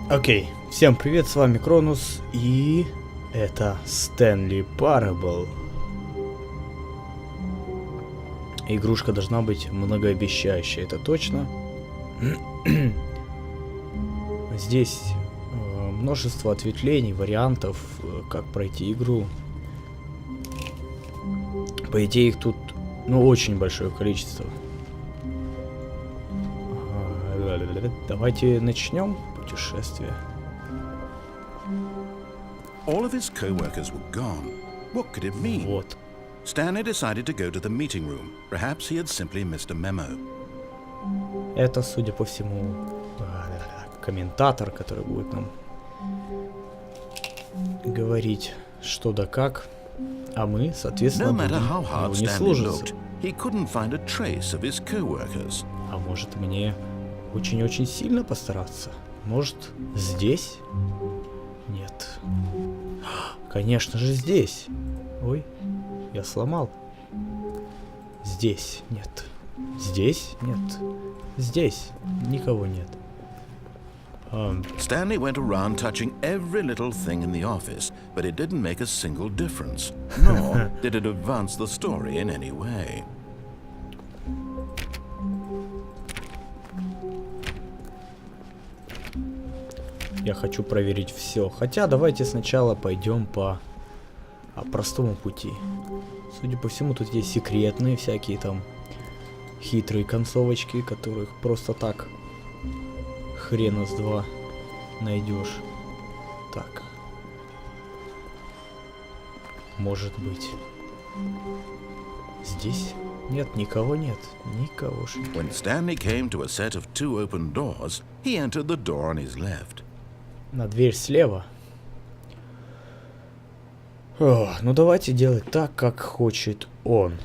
Окей, всем привет, с вами Cronoss, и это Stanley Parable. Игрушка должна быть многообещающая, это точно. Здесь множество ответвлений, вариантов, как пройти игру. По идее, их тут, очень большое количество. Давайте начнем путешествие. All of his co-workers were gone. What could it mean? Вот. Stanley decided to go to the meeting room. Perhaps he had simply missed a memo. Это, судя по всему, комментатор, который будет нам говорить что да как, а мы, соответственно, No matter how будем hard его не Stanley служить. looked, he couldn't find a trace of his co-workers. А может мне очень-очень сильно постараться? Может, здесь? Нет. Конечно же, здесь. Ой, я сломал. Здесь нет. Здесь нет. Здесь никого нет. Stanley went around touching every little thing in the office, but it didn't make a single difference. Nor did it advance the story in any way. Я хочу проверить все. Хотя давайте сначала пойдем по простому пути. Судя по всему, тут есть секретные всякие там хитрые концовочки, которых просто так хрена с два найдешь. Так. Может быть. Здесь? Нет, никого нет. Никогошеньки. When Stanley came to a set of two open doors, he entered the door on his left. На дверь слева. Ну давайте делать так, как хочет он.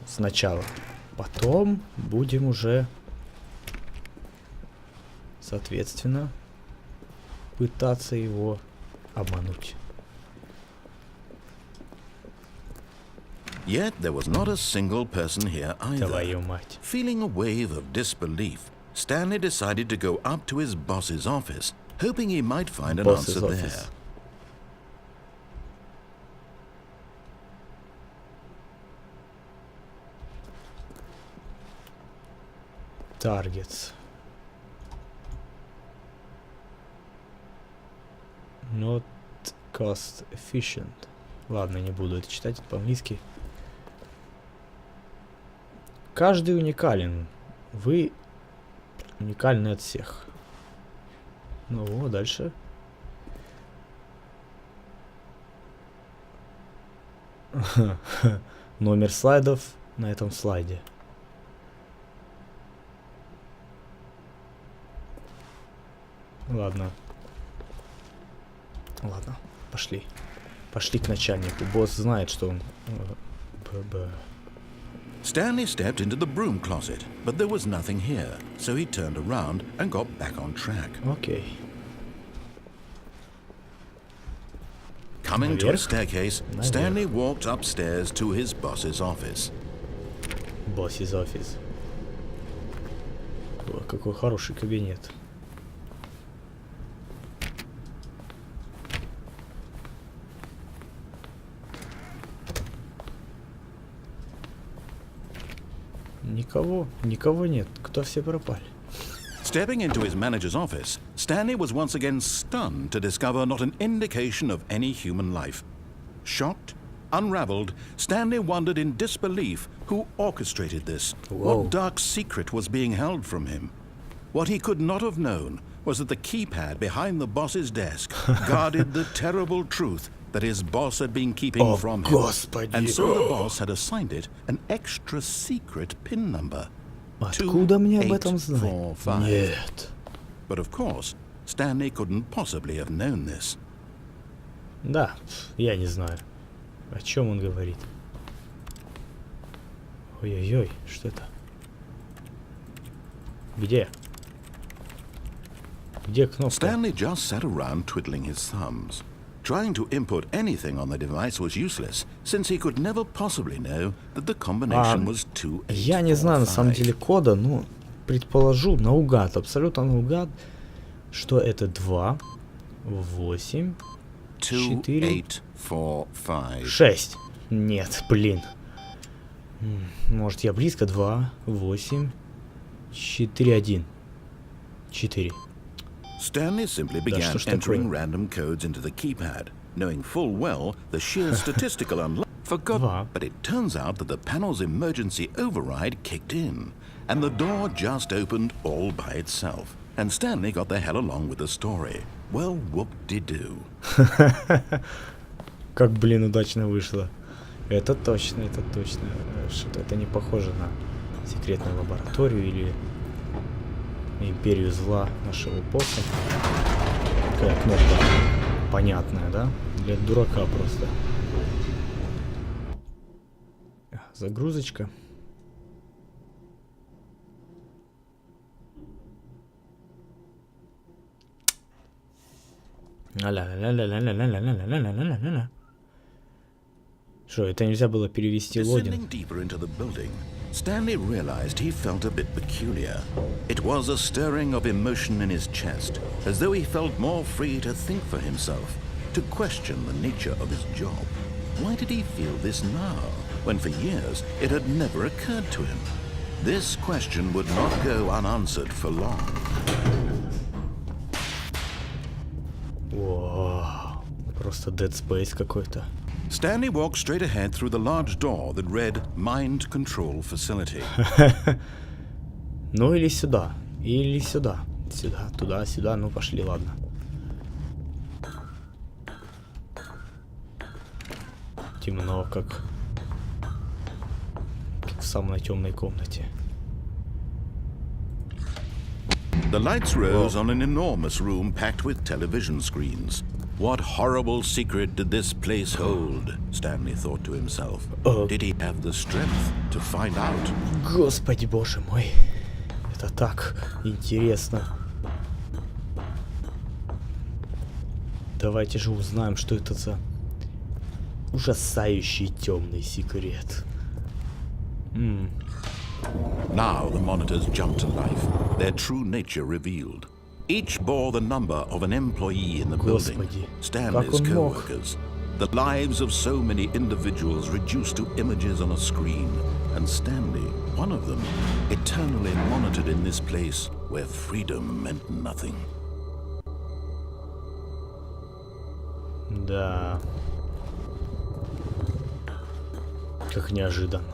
Сначала. Потом будем уже, соответственно, пытаться его обмануть. Yet there was not a single person here either. Твою мать. Feeling a wave of disbelief, Stanley decided to go up to his boss's office, hoping he might find an answer there. Targets. Not cost efficient. Ладно, не буду это читать, это по-английски. Каждый уникален. Вы уникальны от всех. Ну, дальше. Номер слайдов на этом слайде. Ладно. Ладно, пошли. Пошли к начальнику. Босс знает, что он... Stanley stepped into the broom closet, but there was nothing here, so he turned around and got back on track. Окей. Coming to a staircase, Stanley walked upstairs to his boss's office. Boss's office. О, какой хороший кабинет. Никого нет. Кто все пропали? Stepping into his manager's office, Stanley was once again stunned to discover not an indication of any human life. Shocked, unraveled, Stanley wondered in disbelief who orchestrated this. Whoa. What dark secret was being held from him? What he could not have known was that the keypad behind the boss's desk guarded the terrible truth that his boss had been keeping from him. Господи. And so the boss had assigned it an extra secret PIN number. Откуда мне об этом знать? 2845. Нет. But of course, Stanley couldn't possibly have known this. Да, я не знаю. О чем он говорит? Ой-ой-ой, что это? Где? Где кнопка? Stanley just sat around twiddling his thumbs. Trying to input anything on the device was useless, since he could never possibly know that the combination was 2845. Я не знаю на самом деле кода, но предположу наугад, абсолютно наугад, Что это? 2, 8, 2, 4, 8, 4, 5. 6. Нет, блин. Может, я близко? 2, 8, 4, 1. 4. Stanley simply began entering random codes into the keypad, knowing full well the sheer statistical forgot. But it turns out that the panel's emergency override kicked in, and the door just opened all by itself. And Stanley got the hell along with the story. Well, whoop-de-doo. Как, блин, удачно вышло. Это точно, это точно. Что-то это не похоже на секретную лабораторию или империю зла нашего босса. Такая кнопка понятная, да? Для дурака просто. Загрузочка. Что, это нельзя было перевести лодин? Stanley realized he felt a bit peculiar. It was a stirring of emotion in his chest, as though he felt more free to think for himself, to question the nature of his job. Why did he feel this now, when for years it had never occurred to him? This question would not go unanswered for long. Wow, просто Dead Space какой-то. Stanley walked straight ahead through the large door that read Mind Control Facility. Ну или сюда, или сюда. Сюда, туда, сюда, ну пошли, ладно. Темно, как в самой темной комнате. The lights rose on an enormous room packed with television screens. What horrible secret did this place hold? Stanley thought to himself. Did he have the strength to find out? Господи, боже мой. Это так интересно. Давайте же узнаем, что это за ужасающий темный секрет. Now the monitors jumped to life, their true nature revealed. Each bore the number of an employee in the building, Stanley's co-workers. The lives of so many individuals reduced to images on a screen, and Stanley, one of them, eternally monitored in this place where freedom meant nothing. Да. Как неожиданно.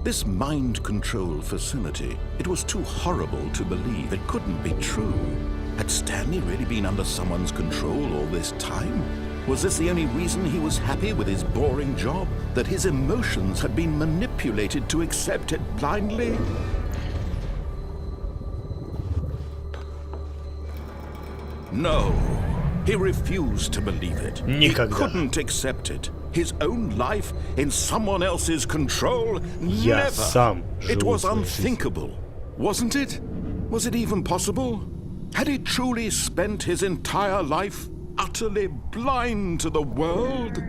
This mind control facility, it was too horrible to believe. It couldn't be true. Had Stanley really been under someone's control all this time? Was this the only reason he was happy with his boring job? That his emotions had been manipulated to accept it blindly? No, he refused to believe it. Никогда. He couldn't accept it. His own life in someone else's control? Я Never. сам It живу was своей жизнью. unthinkable, wasn't it? Was it even possible? Had he truly spent his entire life utterly blind to the world?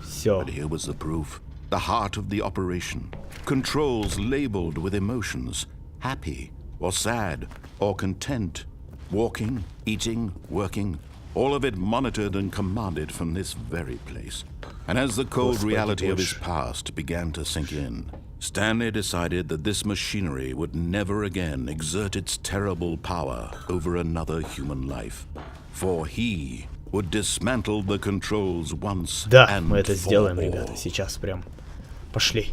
Все. But here was the proof. The heart of the operation. Controls labeled with emotions. Happy, or sad, or content. Walking, eating, working. All of it monitored and commanded from this very place. And as the cold reality of his past began to sink in, Stanley decided that this machinery would never again exert its terrible power over another human life. For he would dismantle the controls once Да, and мы это for сделаем, all. ребята. Сейчас прям. Пошли.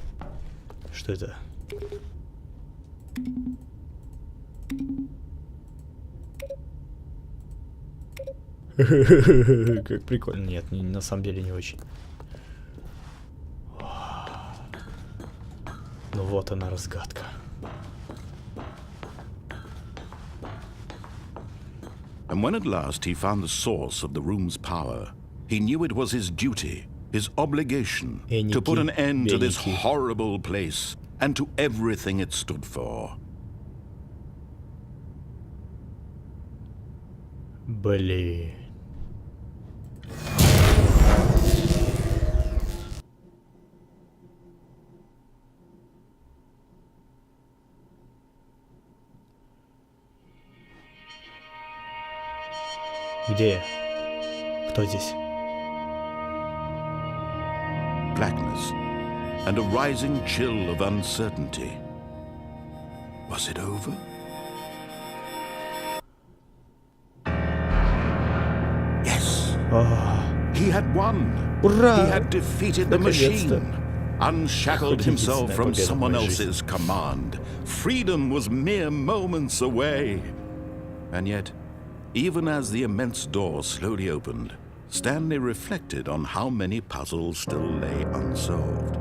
Что это? Как прикольно. Нет, на самом деле не очень. Ну вот она, разгадка. And when at last he found the source of the room's power, he knew it was his duty, his obligation, to put an end to this horrible place and to everything it stood for. Блин. Где я? Кто здесь? Blackness and a rising chill of uncertainty. Was it over? Yes. He had won. Ура! He had defeated the Наконец-то. machine. Unshackled himself from победа в someone моей else's command. Freedom was mere moments away. And yet, even as the immense door slowly opened, Stanley reflected on how many puzzles still lay unsolved.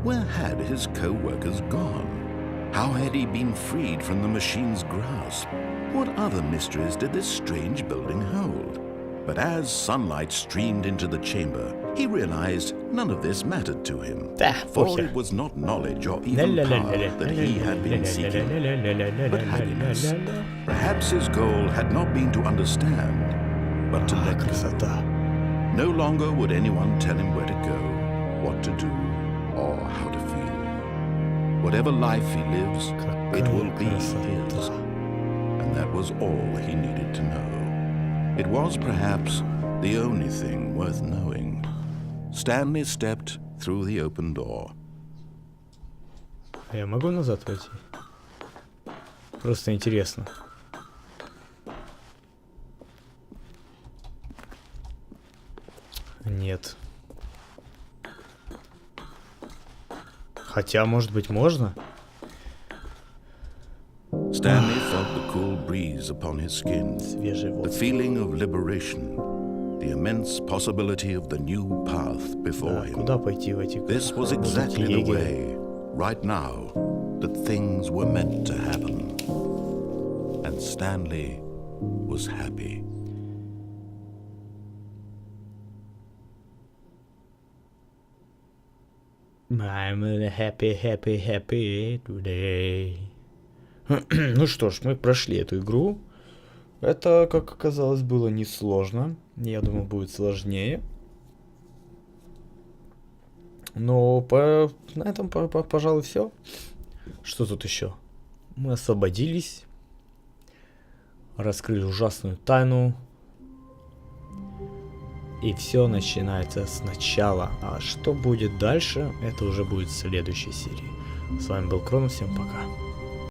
Where had his co-workers gone? How had he been freed from the machine's grasp? What other mysteries did this strange building hold? But as sunlight streamed into the chamber, he realized none of this mattered to him. For it was not knowledge or even power that he had been seeking, but happiness. Perhaps his goal had not been to understand, but to let go. Красота. No longer would anyone tell him where to go, what to do, or how to feel. Whatever life he lives, it will be his. And that was all he needed to know. It was perhaps the only thing worth knowing. Stanley stepped through the open door. Я могу назад пойти? Просто интересно. Нет. Хотя, может быть, можно? Stanley felt the cool breeze upon his skin, Свежий the воздух. feeling of liberation, the immense possibility of the new path before Да, him. куда пойти в эти This was вот эти exactly the егеря? way, right now, that things were meant to happen. And Stanley was happy. I'm happy, happy, happy today. Ну что ж, мы прошли эту игру. Это, как оказалось, было несложно. Я думал, будет сложнее. Но на этом, пожалуй, все. Что тут еще? Мы освободились. Раскрыли ужасную тайну. И все начинается сначала. А что будет дальше, это уже будет в следующей серии. С вами был Cronoss, всем пока.